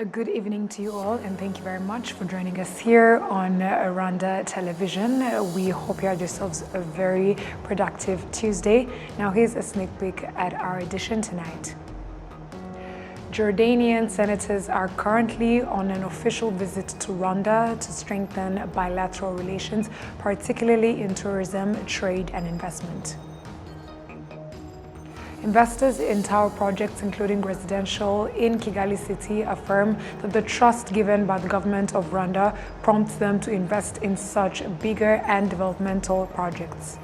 A good evening to you all, and thank you very much for joining us here on Rwanda Television. We hope you had yourselves a very productive Tuesday. Now here's a sneak peek at our edition tonight. Jordanian senators are currently on an official visit to Rwanda to strengthen bilateral relations, particularly in tourism, trade, and investment. Investors in tower projects, including residential in Kigali city, affirm that the trust given by the government of Rwanda prompts them to invest in such bigger and developmental projects.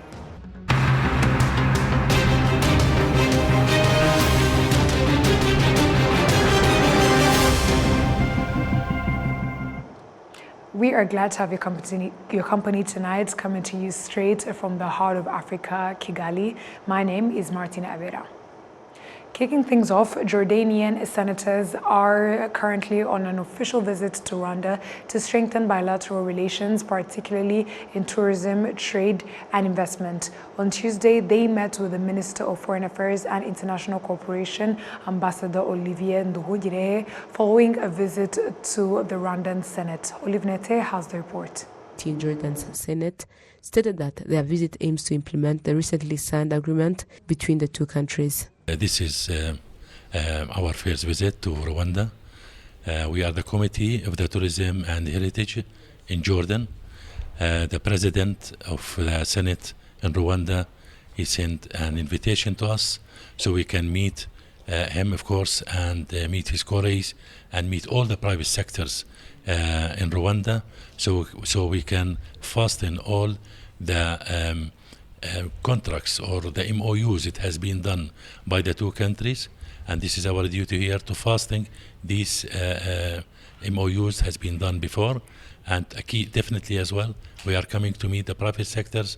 We are glad to have your company tonight, coming to you straight from the heart of Africa, Kigali. My name is Martina Avera. Kicking things off, Jordanian senators are currently on an official visit to Rwanda to strengthen bilateral relations, particularly in tourism, trade, and investment. On Tuesday, they met with the Minister of Foreign Affairs and International Cooperation, Ambassador Olivier Nduhungirehe, following a visit to the Rwandan Senate. Olive Nete has the report. Jordan's Senate stated that their visit aims to implement the recently signed agreement between the two countries. This is our first visit to Rwanda. We are the Committee of the Tourism and Heritage in Jordan. The President of the Senate in Rwanda, he sent an invitation to us so we can meet him, of course, and meet his colleagues and meet all the private sectors in Rwanda, so we can fasten all the contracts or the MOUs that has been done by the two countries, and this is our duty here to fasten these MOUs has been done before, and a key definitely as well. We are coming to meet the private sectors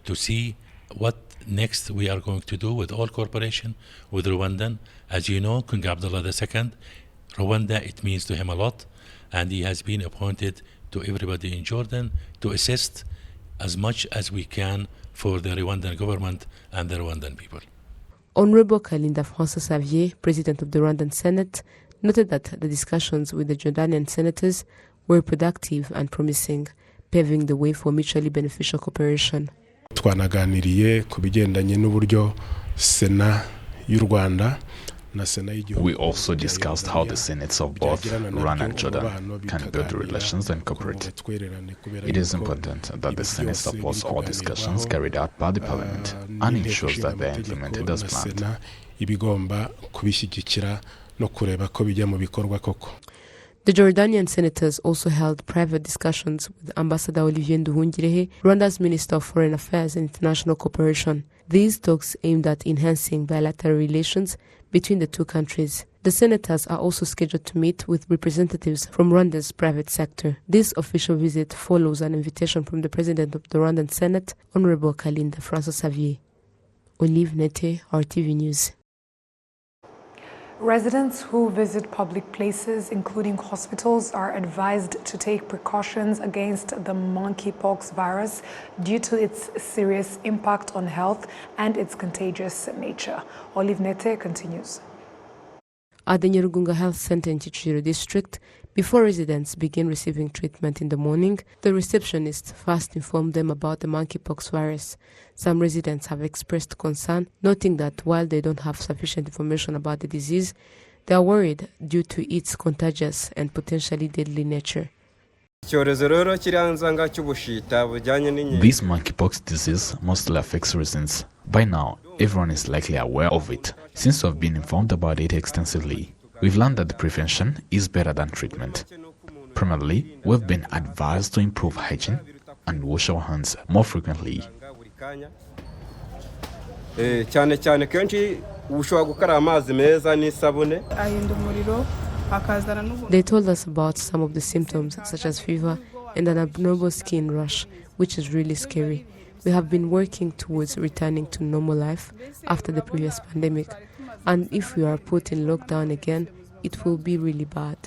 to see what next we are going to do with all cooperation with Rwandan. As you know, King Abdullah II, Rwanda, it means to him a lot, and he has been appointed to everybody in Jordan to assist as much as we can for the Rwandan government and the Rwandan people. Honorable Kalinda Francois-Xavier, President of the Rwandan Senate, noted that the discussions with the Jordanian senators were productive and promising, paving the way for mutually beneficial cooperation. Twanaganiriye ku bigendanye n'uburyo Sena y'u Rwanda. We also discussed how the Senates of both Rwanda and Jordan can build relations and cooperate. It is important that the Senate supports all discussions carried out by the Parliament and ensures that they are implemented as planned. The Jordanian senators also held private discussions with Ambassador Olivier Nduhungirehe, Rwanda's Minister of Foreign Affairs and International Cooperation. These talks aimed at enhancing bilateral relations between the two countries. The senators are also scheduled to meet with representatives from Rwanda's private sector. This official visit follows an invitation from the President of the Rwandan Senate, Honorable Kalinda Francois-Xavier. Olive Nete, RTV News. Residents who visit public places, including hospitals, are advised to take precautions against the monkeypox virus due to its serious impact on health and its contagious nature. Olive Nete continues. At the Nyarugunga Health Center in Chichiro District, before residents begin receiving treatment in the morning, the receptionist first informed them about the monkeypox virus. Some residents have expressed concern, noting that while they don't have sufficient information about the disease, they are worried due to its contagious and potentially deadly nature. This monkeypox disease mostly affects residents. By now, everyone is likely aware of it, since we have been informed about it extensively. We've learned that prevention is better than treatment. Primarily, we've been advised to improve hygiene and wash our hands more frequently. They told us about some of the symptoms, such as fever and an abnormal skin rash, which is really scary. We have been working towards returning to normal life after the previous pandemic, and if we are put in lockdown again, it will be really bad.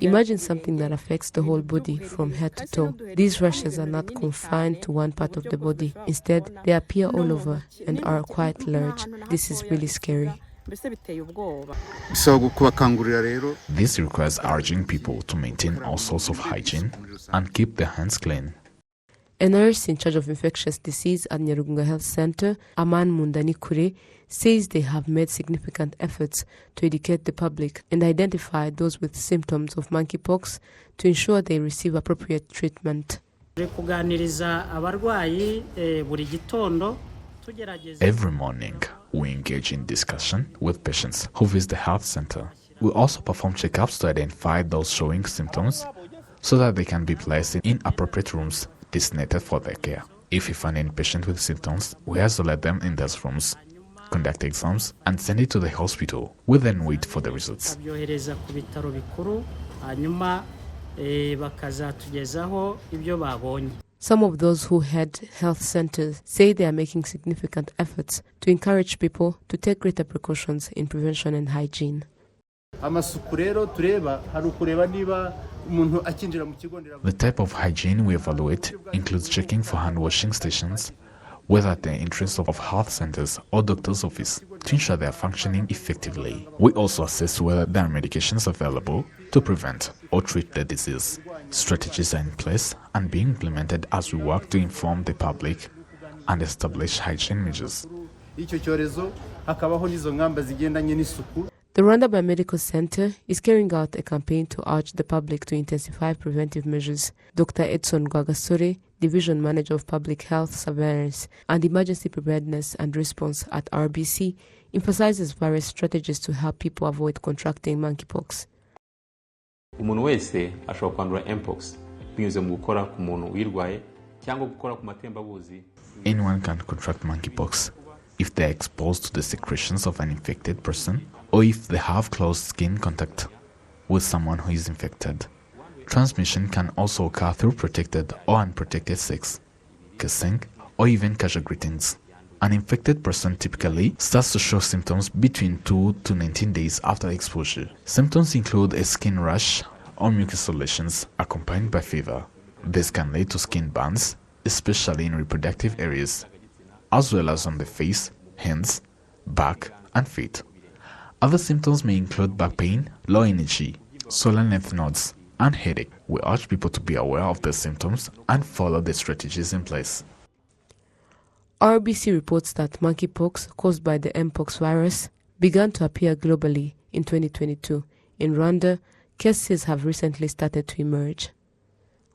Imagine something that affects the whole body from head to toe. These rashes are not confined to one part of the body. Instead, they appear all over and are quite large. This is really scary. This requires urging people to maintain all sorts of hygiene and keep their hands clean. A nurse in charge of infectious disease at Nyarugunga Health Center, Aman Mundanikure, says they have made significant efforts to educate the public and identify those with symptoms of monkeypox to ensure they receive appropriate treatment. Every morning, we engage in discussion with patients who visit the health center. We also perform checkups to identify those showing symptoms so that they can be placed in appropriate rooms designated for their care. If we find any patient with symptoms, we isolate them in those rooms, conduct exams, and send it to the hospital. We then wait for the results. Some of those who head health centers say they are making significant efforts to encourage people to take greater precautions in prevention and hygiene. The type of hygiene we evaluate includes checking for hand washing stations, whether at the entrance of health centers or doctor's office, to ensure they are functioning effectively. We also assess whether there are medications available to prevent or treat the disease. Strategies are in place and being implemented as we work to inform the public and establish hygiene measures. The Rwanda Biomedical Center is carrying out a campaign to urge the public to intensify preventive measures. Dr. Edson Gwagasore, Division Manager of Public Health Surveillance and Emergency Preparedness and Response at RBC, emphasizes various strategies to help people avoid contracting monkeypox. Umuntu wese ashobora kwandura mpox binyuze mu gukora ku muntu uyirwaye cyangwa gukora ku matembabuzi. Anyone can contract monkeypox if they are exposed to the secretions of an infected person or if they have close skin contact with someone who is infected. Transmission can also occur through protected or unprotected sex, kissing, or even casual greetings. An infected person typically starts to show symptoms between 2 to 19 days after exposure. Symptoms include a skin rash or mucosal lesions accompanied by fever. This can lead to skin burns, especially in reproductive areas, as well as on the face, hands, back, and feet. Other symptoms may include back pain, low energy, swollen lymph nodes, and headache. We urge people to be aware of the symptoms and follow the strategies in place. RBC reports that monkeypox caused by the mpox virus began to appear globally in 2022. In Rwanda, cases have recently started to emerge.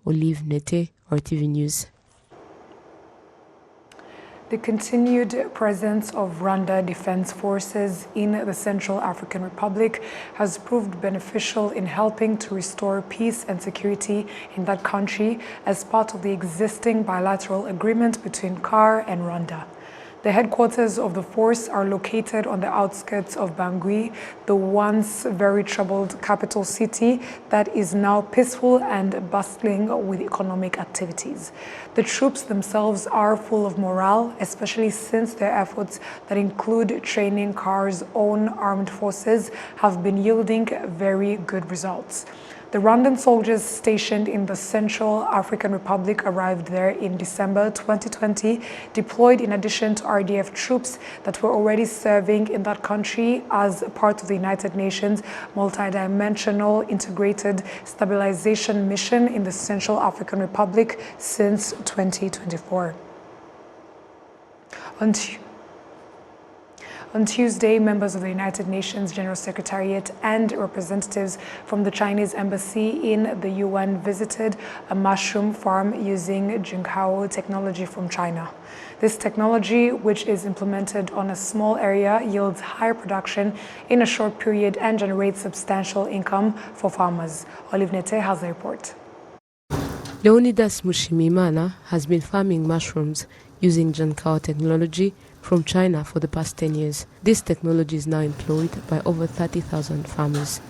Olive Nete, RTV News. The continued presence of Rwanda Defense Forces in the Central African Republic has proved beneficial in helping to restore peace and security in that country as part of the existing bilateral agreement between CAR and Rwanda. The headquarters of the force are located on the outskirts of Bangui, the once very troubled capital city that is now peaceful and bustling with economic activities. The troops themselves are full of morale, especially since their efforts that include training CAR's own armed forces have been yielding very good results. The Rwandan soldiers stationed in the Central African Republic arrived there in December 2020, deployed in addition to RDF troops that were already serving in that country as part of the United Nations multidimensional integrated stabilization mission in the Central African Republic since 2024. On Tuesday, members of the United Nations General Secretariat and representatives from the Chinese embassy in the UN visited a mushroom farm using Jinghao technology from China. This technology, which is implemented on a small area, yields higher production in a short period and generates substantial income for farmers. Olive Nete has a report. Leonidas Mushimimana has been farming mushrooms using Jinghao technology from China for the past 10 years. This technology is now employed by over 30,000 farmers.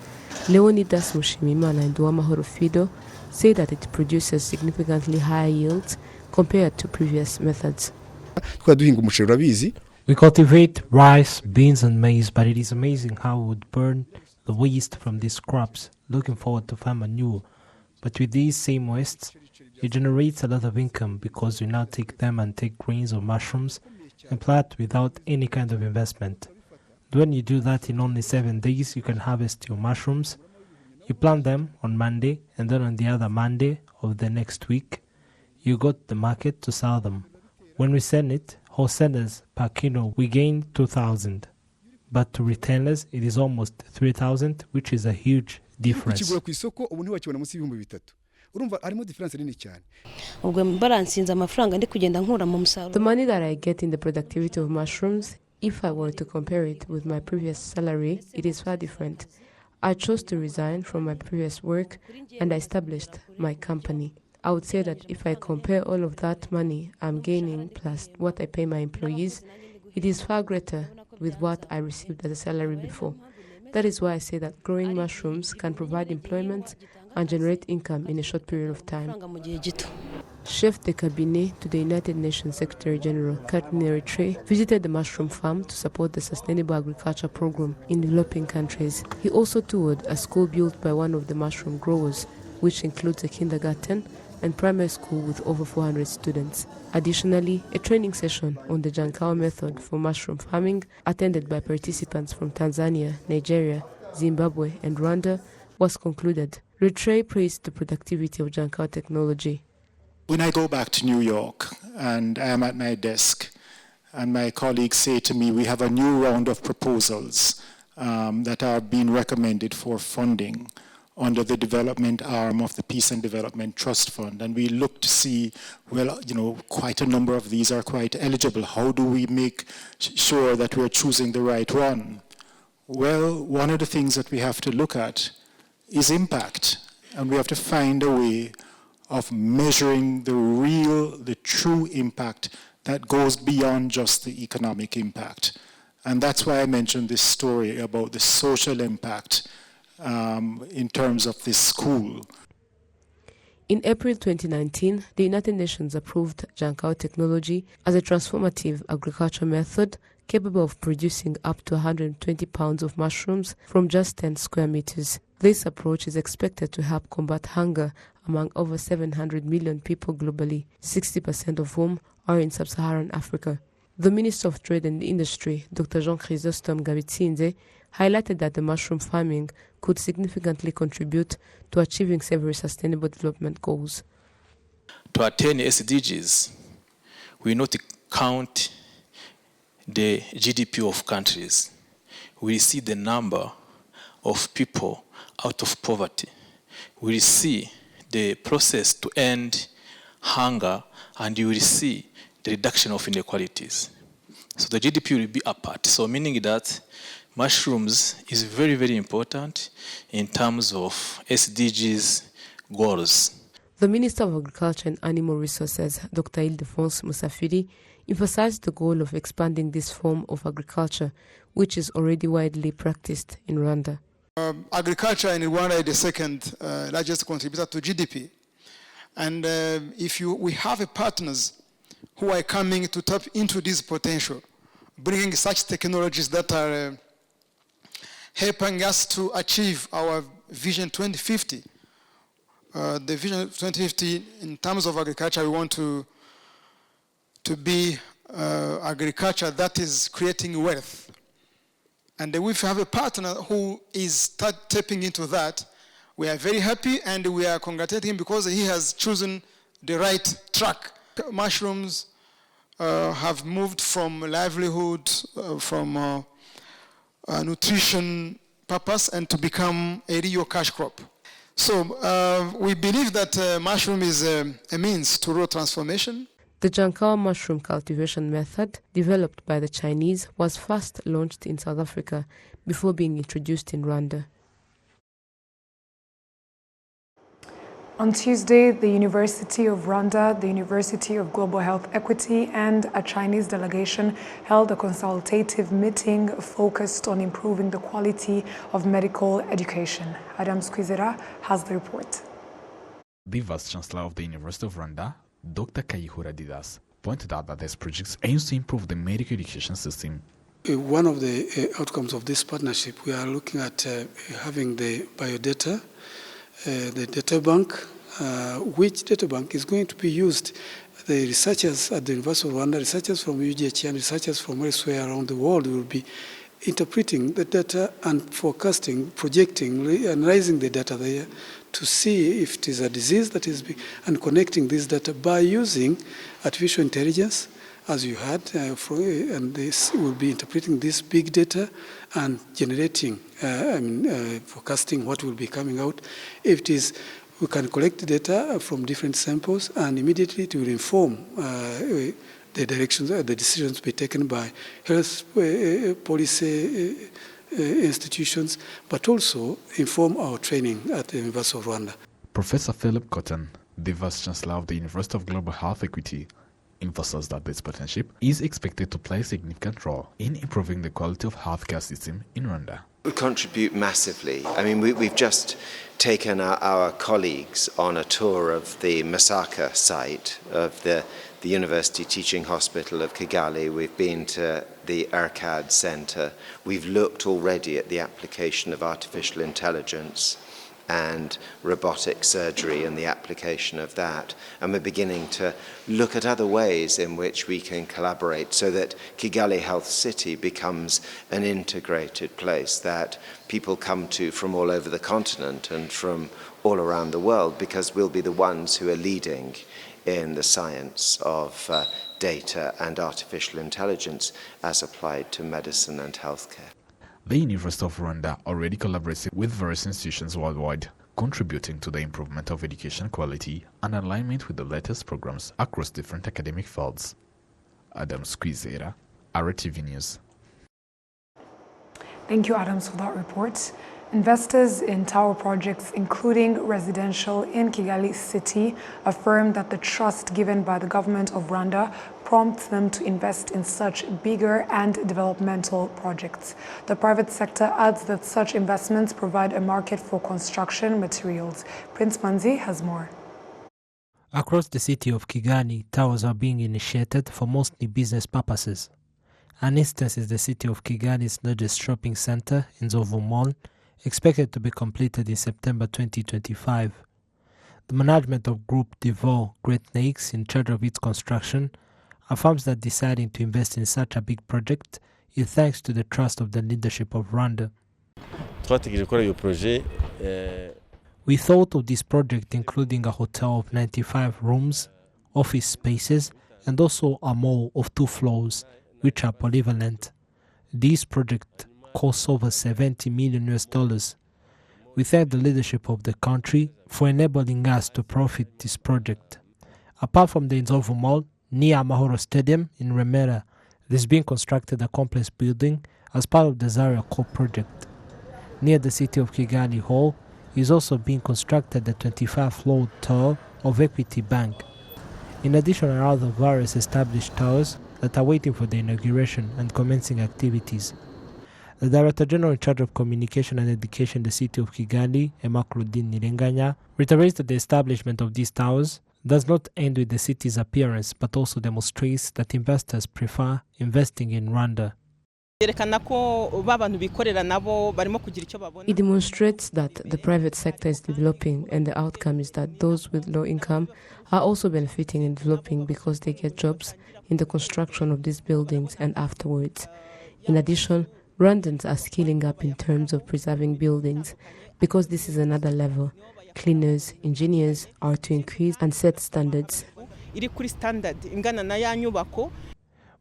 Leonidas Mushimimana and Duamahoro Fido say that it produces significantly higher yields compared to previous methods. We cultivate rice, beans and maize, but it is amazing how we would burn the waste from these crops, looking forward to farm manure. But with these same wastes, it generates a lot of income because we now take them and take grains or mushrooms and plant without any kind of investment. When you do that in only 7 days, you can harvest your mushrooms. You plant them on Monday, and then on the other Monday of the next week, you go to the market to sell them. When we sell it, wholesalers per kilo, we gain 2,000. But to retailers, it is almost 3,000, which is a huge difference. The money that I get in the productivity of mushrooms, if I were to compare it with my previous salary, it is far different. I chose to resign from my previous work and I established my company. I would say that if I compare all of that money I'm gaining plus what I pay my employees, it is far greater with what I received as a salary before. That is why I say that growing mushrooms can provide employment and generate income in a short period of time. Chef de cabinet to the United Nations Secretary General, Captain Eritrea, visited the mushroom farm to support the Sustainable Agriculture Program in developing countries. He also toured a school built by one of the mushroom growers, which includes a kindergarten and primary school with over 400 students. Additionally, a training session on the Jankao method for mushroom farming, attended by participants from Tanzania, Nigeria, Zimbabwe and Rwanda, was concluded. Eritrea praised the productivity of Jankao technology. When I go back to New York and I am at my desk and my colleagues say to me, we have a new round of proposals that are being recommended for funding under the development arm of the Peace and Development Trust Fund. And we look to see, well, quite a number of these are quite eligible. How do we make sure that we're choosing the right one? Well, one of the things that we have to look at is impact. And we have to find a way of measuring the true impact that goes beyond just the economic impact. And that's why I mentioned this story about the social impact in terms of this school. In April 2019, the United Nations approved Jankao technology as a transformative agriculture method capable of producing up to 120 pounds of mushrooms from just 10 square meters. This approach is expected to help combat hunger among over 700 million people globally, 60% of whom are in sub-Saharan Africa. The Minister of Trade and Industry, Dr. Jean Chrysostome Gabitsinze, highlighted that the mushroom farming could significantly contribute to achieving several sustainable development goals. To attain SDGs, we not count the GDP of countries. We see the number of people out of poverty. We see the process to end hunger, and you will see the reduction of inequalities. So the GDP will be a part. So meaning that mushrooms is very, very important in terms of SDGs goals. The Minister of Agriculture and Animal Resources, Dr. Ildefonse Musafiri, emphasized the goal of expanding this form of agriculture, which is already widely practiced in Rwanda. Agriculture in Rwanda is the second largest contributor to GDP. And we have partners who are coming to tap into this potential, bringing such technologies that are helping us to achieve our Vision 2050. The Vision 2050, in terms of agriculture, we want to be agriculture that is creating wealth. And we have a partner who is tapping into that. We are very happy and we are congratulating him because he has chosen the right track. Mushrooms have moved from livelihood, from nutrition purpose, and to become a real cash crop. So we believe that mushroom is a means to rural transformation. The Jankao mushroom cultivation method, developed by the Chinese, was first launched in South Africa before being introduced in Rwanda. On Tuesday, the University of Rwanda, the University of Global Health Equity, and a Chinese delegation held a consultative meeting focused on improving the quality of medical education. Adam Squizera has the report. The Vice Chancellor of the University of Rwanda, Dr. Kayihura Didas, pointed out that this project aims to improve the medical education system. One of the outcomes of this partnership, we are looking at having the biodata, the data bank, which data bank is going to be used. The researchers at the University of Rwanda, researchers from UGH and researchers from elsewhere around the world will be interpreting the data and forecasting, projecting, analyzing the data there to see if it is a disease that is and connecting this data by using artificial intelligence, as you had, and this will be interpreting this big data and generating, forecasting what will be coming out. If it is, we can collect data from different samples, and immediately it will inform the directions, the decisions to be taken by health policy institutions, but also inform our training at the University of Rwanda. Professor Philip Cotton, the Vice Chancellor of the University of Global Health Equity, emphasized that this partnership is expected to play a significant role in improving the quality of healthcare system in Rwanda. We contribute massively. I mean, we've just taken our colleagues on a tour of the Masaka site of the University Teaching Hospital of Kigali. We've been to the ERCAD Centre. We've looked already at the application of artificial intelligence and robotic surgery and the application of that. And we're beginning to look at other ways in which we can collaborate so that Kigali Health City becomes an integrated place that people come to from all over the continent and from all around the world, because we'll be the ones who are leading in the science of data and artificial intelligence as applied to medicine and healthcare. The University of Rwanda already collaborates with various institutions worldwide, contributing to the improvement of education quality and alignment with the latest programs across different academic fields. Adam Squizera, RwandaTV News. Thank you, Adams, for that report. Investors in tower projects, including residential in Kigali City, affirmed that the trust given by the government of Rwanda prompts them to invest in such bigger and developmental projects. The private sector adds that such investments provide a market for construction materials. Prince Manzi has more. Across the city of Kigali, towers are being initiated for mostly business purposes. An instance is the city of Kigali's largest shopping center, Nzovu Mall, expected to be completed in September 2025. The management of Group Devol Great Lakes, in charge of its construction, affirms that deciding to invest in such a big project is thanks to the trust of the leadership of Rwanda. We thought of this project including a hotel of 95 rooms, office spaces, and also a mall of 2 floors, which are polyvalent. This project costs over $70 million. We thank the leadership of the country for enabling us to profit this project. Apart from the Nzovu Mall, near Mahoro Stadium in Remera, there's been constructed a complex building as part of the Zaria Core project. Near the city of Kigali Hall is also being constructed the 25-floor tower of Equity Bank. In addition, there are other various established towers that are waiting for the inauguration and commencing activities. The Director General in charge of Communication and Education in the city of Kigali, Emakludin Nirenganya, reiterates that the establishment of these towers does not end with the city's appearance, but also demonstrates that investors prefer investing in Rwanda. It demonstrates that the private sector is developing, and the outcome is that those with low income are also benefiting and developing because they get jobs in the construction of these buildings and afterwards. In addition, Rwandans are scaling up in terms of preserving buildings because this is another level. Cleaners, engineers are to increase and set standards.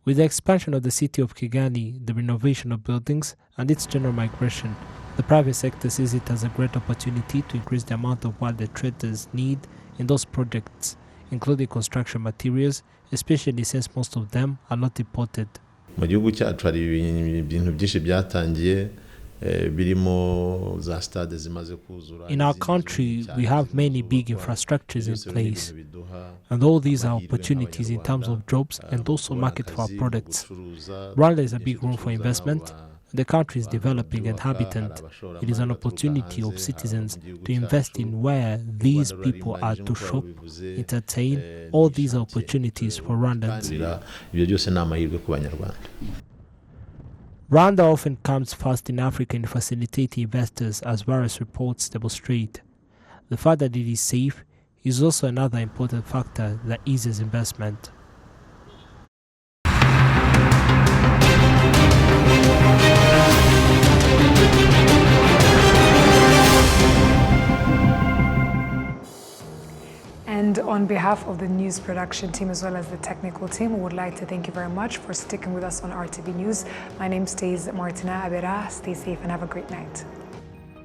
With the expansion of the city of Kigali, the renovation of buildings, and its general migration, the private sector sees it as a great opportunity to increase the amount of what the traders need in those projects, including construction materials, especially since most of them are not imported. In our country, we have many big infrastructures in place, and all these are opportunities in terms of jobs and also market for our products. Rwanda is a big room for investment, The country is developing and habitant. It is an opportunity of citizens to invest in where these people are to shop, entertain. All these are opportunities for Rwandans. Rwanda often comes first in Africa in facilitating investors, as various reports demonstrate. The fact that it is safe is also another important factor that eases investment. And on behalf of the news production team as well as the technical team, we would like to thank you very much for sticking with us on RTV News. My name stays Martina Abera. Stay safe and have a great night.